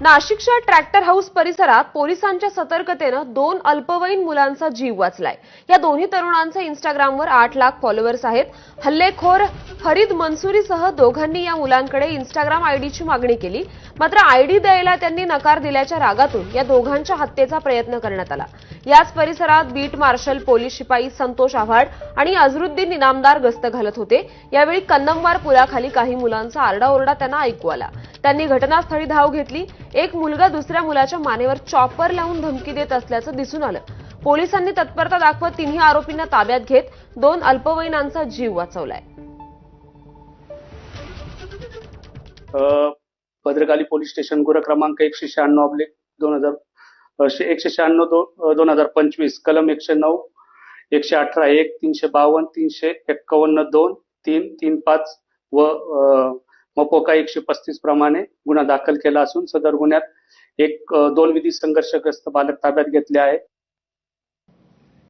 नाशिकच्या tractor house परिसरात पोलिसांच्या सतर्कतेनं 2 अल्पवयीन मुलांचा जीव वाचलाय। या दोन्ही तरुणांचे इंस्टाग्रामवर 8 लाख फॉलोअर्स आहेत। हल्लेखोर फरीद मंसुरीसह दोघांनी या मुलांकडे इंस्टाग्राम आयडीची मागणी केली, मात्र आयडी द्यायला त्यांनी नकार दिल्याच्या रागातून या दोघांच्या हत्येचा प्रयत्न करण्यात आला। याच परिसरात बीट मार्शल पोलीस शिपाई संतोष आव्हाड आणि अझरुद्दीन इनामदार गस्त घालत होते। यावेळी कन्नमवार पुलाखाली काही मुलांचा आरडाओरडा त्यांना ऐकू आला। त्यांनी घटनास्थळी धाव घेतली। एक मुलगा दुसऱ्या मुलाच्या मानेवर चॉपर लावून धमकी देत असल्याचं दिसून आलं। पोलिसांनी तत्परता दाखवत तिन्ही आरोपींना ताब्यात घेत 2 अल्पवयीनांचा जीव वाचवलाय। भद्रकाली पोलीस स्टेशन गुन्हा क्रमांक 196/2025 कलम 109, 118, 1, 352, 351, 2, 3, 35 व मपोका 135 प्रमाणे गुन्हा दाखल केला असून सदर गुन्ह्यात 2 विधी संघर्षग्रस्त बालक ताब्यात घेतले आहे।